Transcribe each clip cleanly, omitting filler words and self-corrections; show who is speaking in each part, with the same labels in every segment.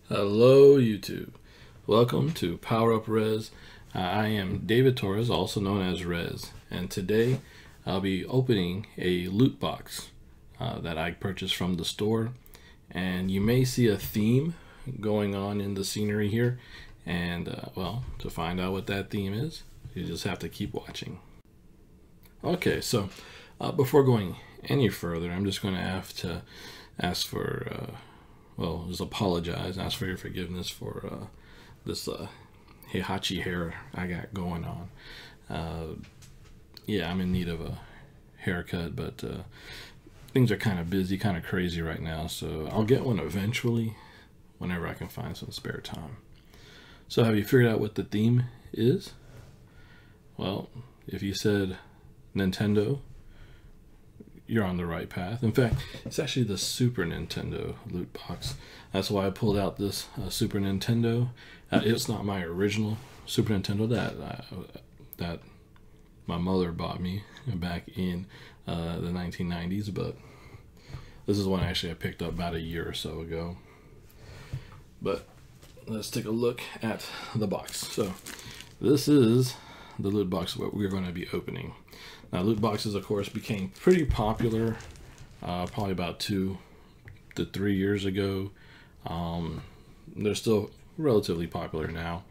Speaker 1: Hello YouTube. Welcome to PowerUpRez. I am David Torres, also known as Rez, and today I'll be opening a loot box that I purchased from the store. And you may see a theme going on in the scenery here, and well, to find out what that theme is, you just have to keep watching. Okay, so before going any further, I'm just going to have to ask for well, just apologize, ask for your forgiveness for this Heihachi hair I got going on. Yeah, I'm in need of a haircut, but things are kind of busy, kind of crazy right now, so I'll get one eventually whenever I can find some spare time. So have you figured out what the theme is? Well, if you said Nintendo, you're on the right path. In fact, it's actually the Super Nintendo loot box. That's why I pulled out this Super Nintendo. It's not my original Super Nintendo that my mother bought me back in the 1990s, but this is one actually I picked up about a year or so ago. But let's take a look at the box. So this is the loot box what we're going to be opening. Now, loot boxes, of course, became pretty popular probably about 2 to 3 years ago. They're still relatively popular now.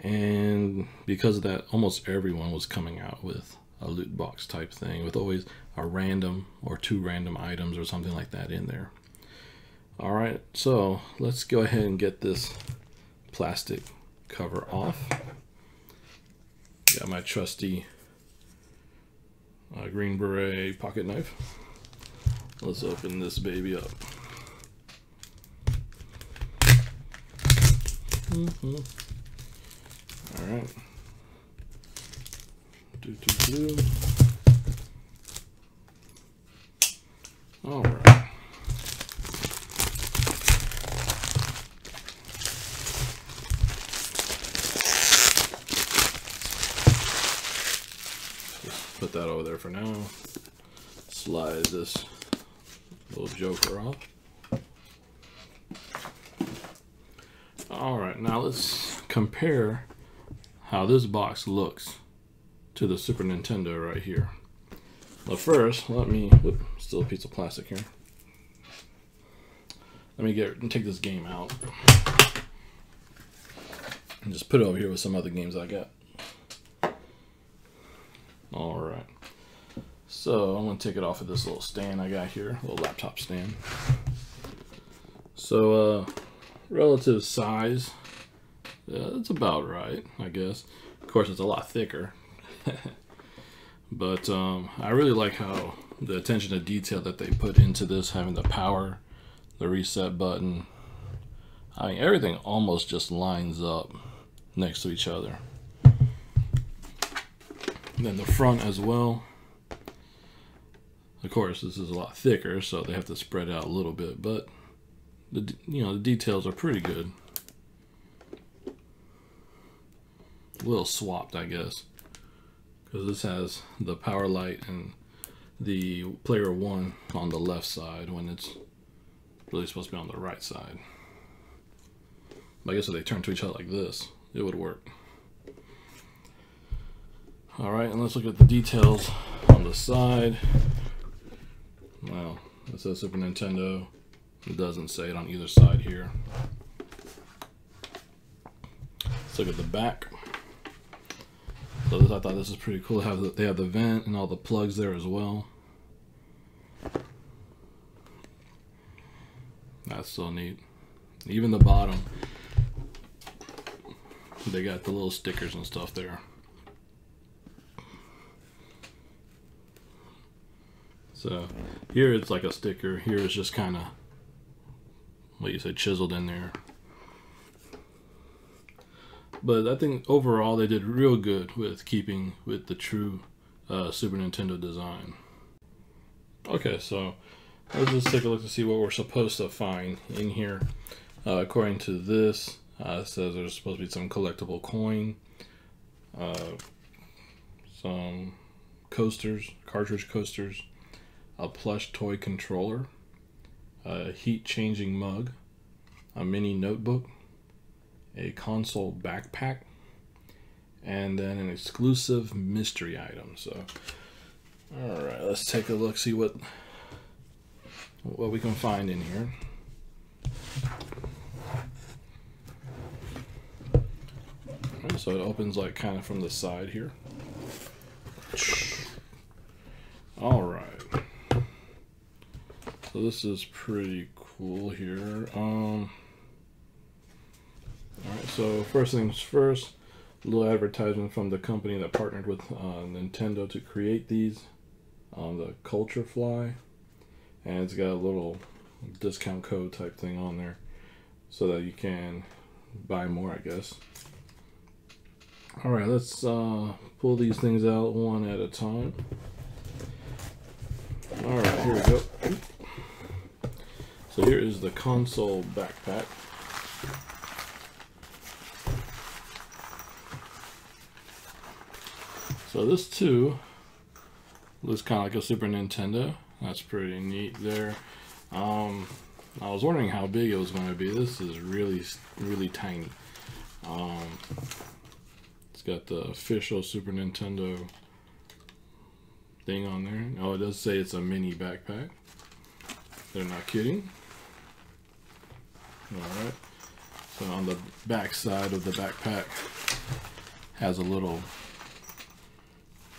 Speaker 1: And because of that, almost everyone was coming out with a loot box type thing with always a random or 2 random items or something like that in there. All right, so let's go ahead and get this plastic cover off. Got my trusty Green Beret pocket knife. Let's open this baby up. All right. All right. Put that over there for now. Slide this little joker off. Alright, now let's compare how this box looks to the Super Nintendo right here. Well, first, let me, still a piece of plastic here. Let me take this game out and just put it over here with some other games I got. Alright, so I'm going to take it off of this little stand I got here, little laptop stand. So, relative size, it's about right, I guess. Of course, it's a lot thicker. But I really like how the attention to detail that they put into this, having the power, the reset button. I mean, everything almost just lines up next to each other. And then the front as well. Of course, this is a lot thicker, so they have to spread out a little bit, but the details are pretty good. A little swapped, I guess, because this has the power light and the player 1 on the left side when it's really supposed to be on the right side. But I guess if they turn to each other like this, it would work. Alright, and let's look at the details on the side. Well, it says Super Nintendo. It doesn't say it on either side here. Let's look at the back. So I thought this is pretty cool. They have the vent and all the plugs there as well. That's so neat. Even the bottom, they got the little stickers and stuff there. So here it's like a sticker. Here it's just kind of, what you say, chiseled in there. But I think overall they did real good with keeping with the true Super Nintendo design. Okay, so let's just take a look to see what we're supposed to find in here. According to this, it says there's supposed to be some collectible coin, some coasters, cartridge coasters, a plush toy controller, a heat changing mug, a mini notebook, a console backpack, and then an exclusive mystery item. So, all right, let's take a look, see what we can find in here. All right, so it opens like kind of from the side here. All right, so this is pretty cool here. All right, so first things first, a little advertisement from the company that partnered with Nintendo to create these, the CultureFly, and it's got a little discount code type thing on there so that you can buy more, I guess. All right, let's pull these things out one at a time. All right, here we go. So here is the console backpack. So this too looks kind of like a Super Nintendo. That's pretty neat there. I was wondering how big it was going to be. This is really, really tiny. It's got the official Super Nintendo thing on there. Oh, it does say it's a mini backpack. They're not kidding. Alright. So on the back side of the backpack has a little,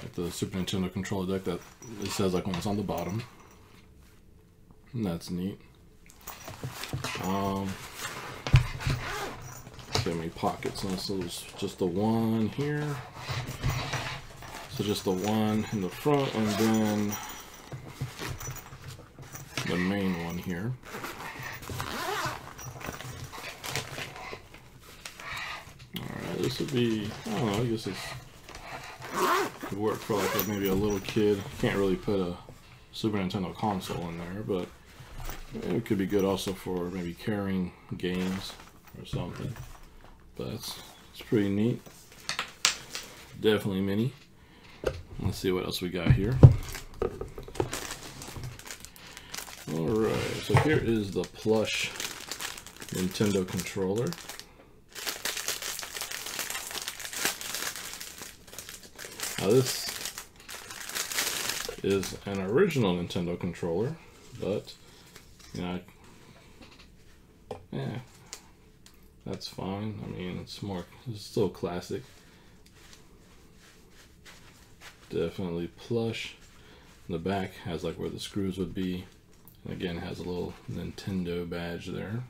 Speaker 1: like the Super Nintendo controller deck that it says like when it's on the bottom. And that's neat. Got many pockets, and so there's just the one here. So just the one in the front, and then the main one here. Alright, this would be, I don't know, I guess it could work for like maybe a little kid. Can't really put a Super Nintendo console in there, but it could be good also for maybe carrying games or something. But it's pretty neat. Definitely mini. Let's see what else we got here. Alright, so here is the plush Nintendo controller. Now this is an original Nintendo controller, but you know, yeah, that's fine. I mean, it's still classic. Definitely plush. The back has like where the screws would be. And again, it has a little Nintendo badge there.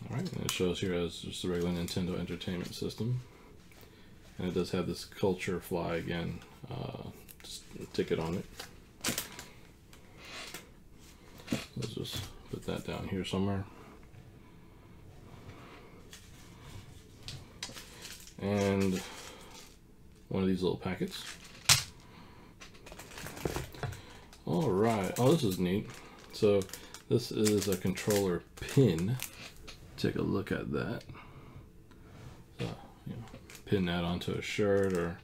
Speaker 1: Alright, and it shows here as just a regular Nintendo Entertainment System. And it does have this CultureFly again, ticket on it. Let's just put that down here somewhere. And one of these little packets. Alright, oh, this is neat. So this is a controller pin. Take a look at that. So, you know, pin that onto a shirt or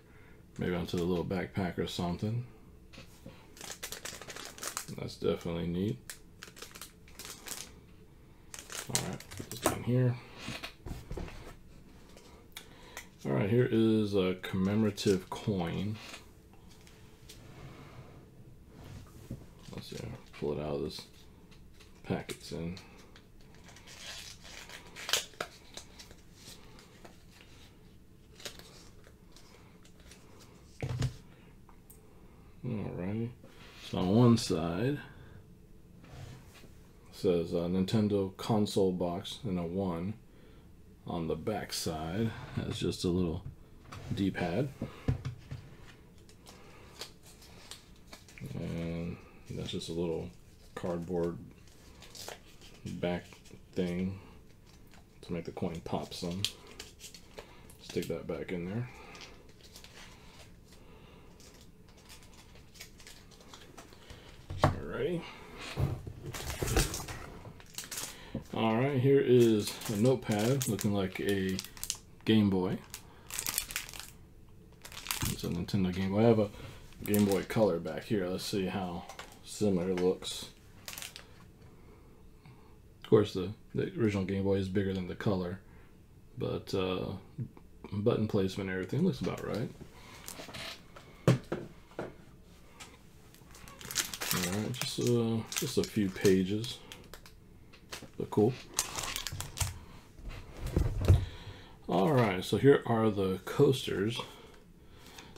Speaker 1: maybe onto the little backpack or something. That's definitely neat. Alright, put this down here. Alright, here is a commemorative coin. Let's see, pull it out of this pack it's in. Alrighty, so on one side it says Nintendo console box and a 1. On the back side has just a little D-pad, and that's just a little cardboard back thing to make the coin pop some. Stick that back in there. Alrighty. Alright, here is a notepad looking like a Game Boy. It's a Nintendo Game Boy. I have a Game Boy Color back here. Let's see how similar it looks. course, the original Game Boy is bigger than the Color, but button placement and everything looks about right. Alright, just a few pages, but cool. Alright, so here are the coasters.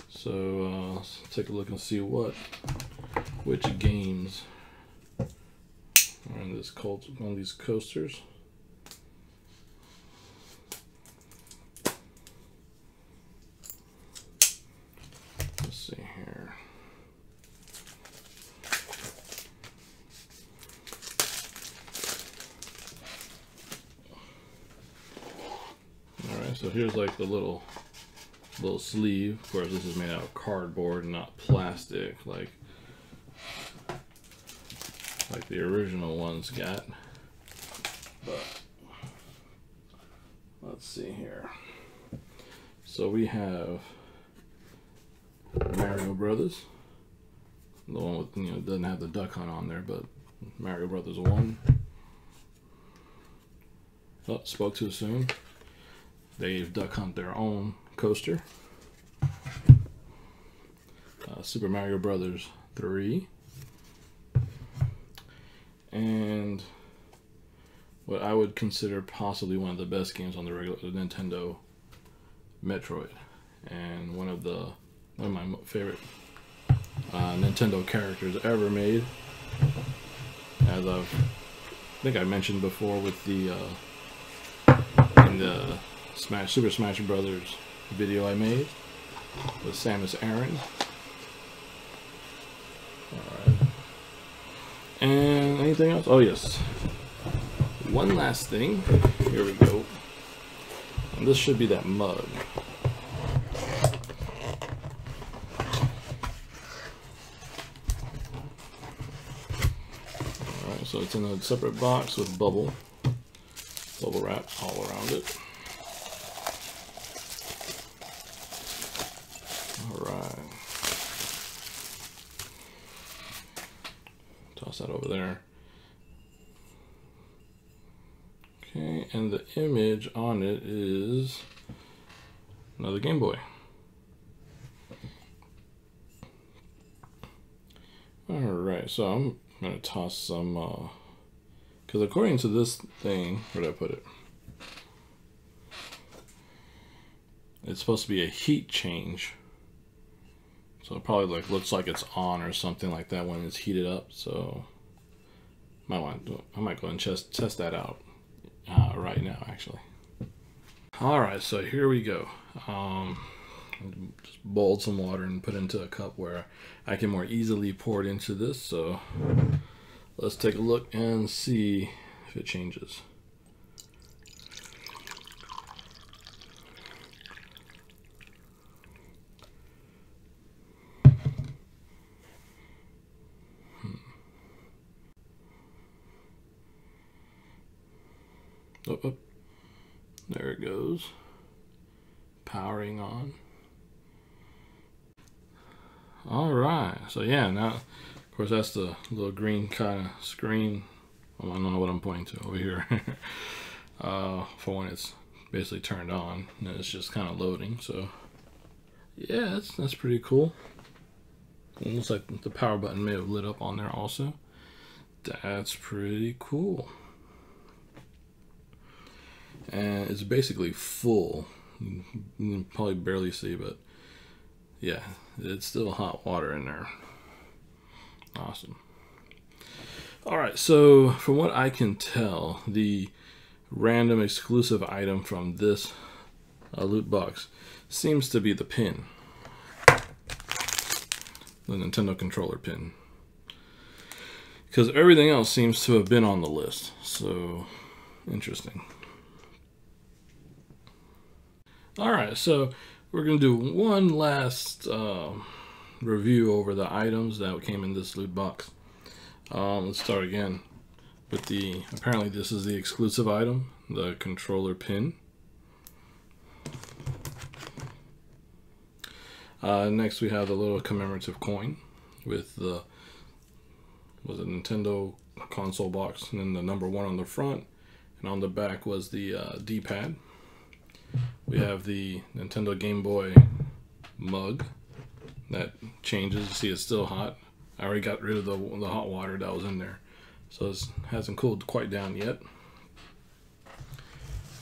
Speaker 1: So let's take a look and see which games are in this on these coasters. Let's see here. Alright, so here's like the little sleeve. Of course, this is made out of cardboard and not plastic like the original ones got. But let's see here. So we have Mario Brothers, the one with, you know, doesn't have the Duck Hunt on there, but Mario Brothers 1. Oh, spoke too soon. They gave Duck Hunt their own coaster. Super Mario Brothers 3. And what I would consider possibly one of the best games on the regular Nintendo, Metroid, and one of my favorite Nintendo characters ever made. As I think I mentioned before with the in the Super Smash Brothers video I made with Samus Aran. Alright. And anything else? Oh yes. One last thing. Here we go. And this should be that mug. Alright, so it's in a separate box with bubble wrap all around it. Alright. Toss that over there. Okay, and the image on it is another Game Boy. Alright, so I'm going to toss some, because according to this thing, where did I put it? It's supposed to be a heat change. So it probably looks like it's on or something like that when it's heated up. So I might go ahead and test that out right now, actually. All right, so here we go. Just boiled some water and put into a cup where I can more easily pour it into this. So let's take a look and see if it changes. Oh, there it goes. Powering on. All right, so yeah, now of course that's the little green kind of screen. Well, I don't know what I'm pointing to over here. For when it's basically turned on, and then it's just kind of loading. So yeah, that's pretty cool. It looks like the power button may have lit up on there also. That's pretty cool. And it's basically full. You can probably barely see, but yeah, it's still hot water in there. Awesome. All right, so from what I can tell, the random exclusive item from this loot box seems to be the pin, the Nintendo controller pin, because everything else seems to have been on the list. So interesting. All right, so we're going to do one last review over the items that came in this loot box. Let's start again with apparently this is the exclusive item, the controller pin. Next we have the little commemorative coin with the, was it Nintendo console box, and then the number 1 on the front, and on the back was the D-pad. We have the Nintendo Game Boy mug that changes. You see it's still hot. I already got rid of the hot water that was in there, so it hasn't cooled quite down yet.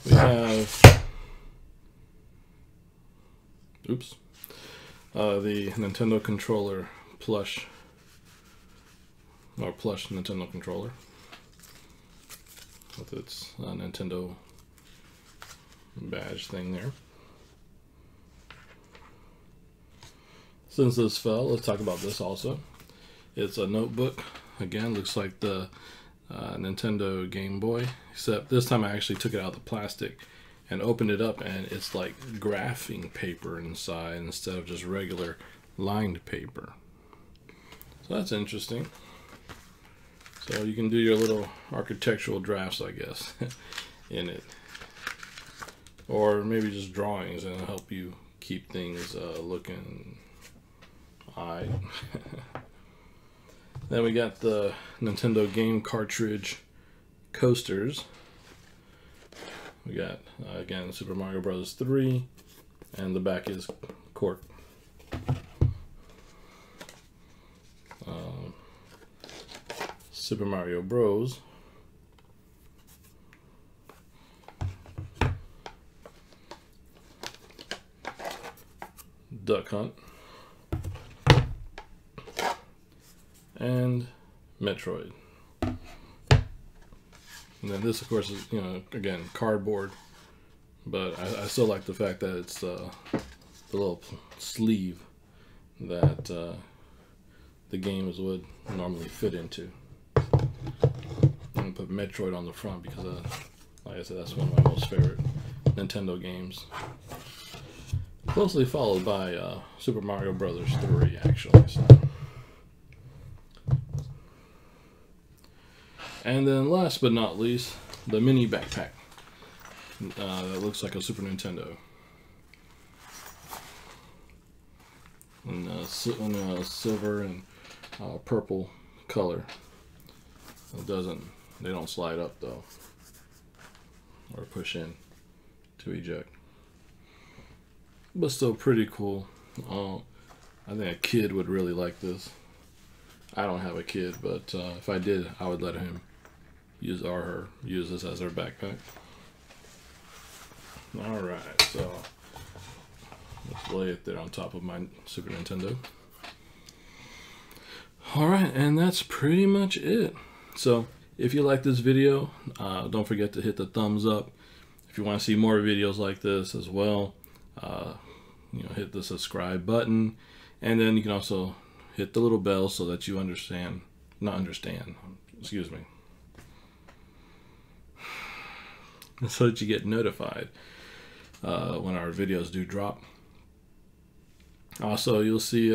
Speaker 1: We have the Nintendo controller plush Nintendo controller with its Nintendo badge thing there. Since this fell, let's talk about this also. It's a notebook. Again, looks like the Nintendo Game Boy, except this time I actually took it out of the plastic and opened it up, and it's like graphing paper inside instead of just regular lined paper. So that's interesting. So you can do your little architectural drafts, I guess, in it. Or maybe just drawings, and it'll help you keep things looking aight. Then we got the Nintendo game cartridge coasters. We got, again, Super Mario Bros. 3, and the back is cork. Super Mario Bros. Duck Hunt. And Metroid. And then this, of course, is, again, cardboard, but I still like the fact that it's the little sleeve that the games would normally fit into. I'm gonna put Metroid on the front because, like I said, that's one of my most favorite Nintendo games. Closely followed by Super Mario Bros. 3, actually. So. And then last but not least, the mini backpack that looks like a Super Nintendo. In silver and purple color. They don't slide up though, or push in to eject. But still pretty cool. I think a kid would really like this. I don't have a kid, but if I did, I would let him use use this as their backpack. Alright, so let's lay it there on top of my Super Nintendo. Alright, and that's pretty much it. So if you like this video, don't forget to hit the thumbs up. If you want to see more videos like this as well, hit the subscribe button, and then you can also hit the little bell so that you so that you get notified when our videos do drop. Also, you'll see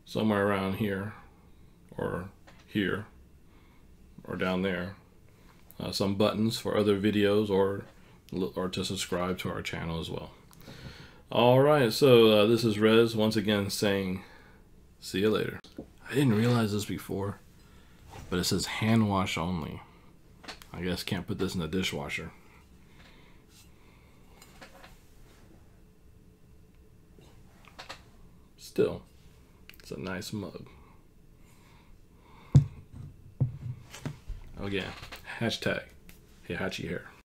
Speaker 1: somewhere around here, or down there, some buttons for other videos or to subscribe to our channel as well. Alright, so this is Rez once again saying see you later. I didn't realize this before, but it says hand wash only. I guess can't put this in the dishwasher. Still, it's a nice mug. Again, hashtag Heihachi hair.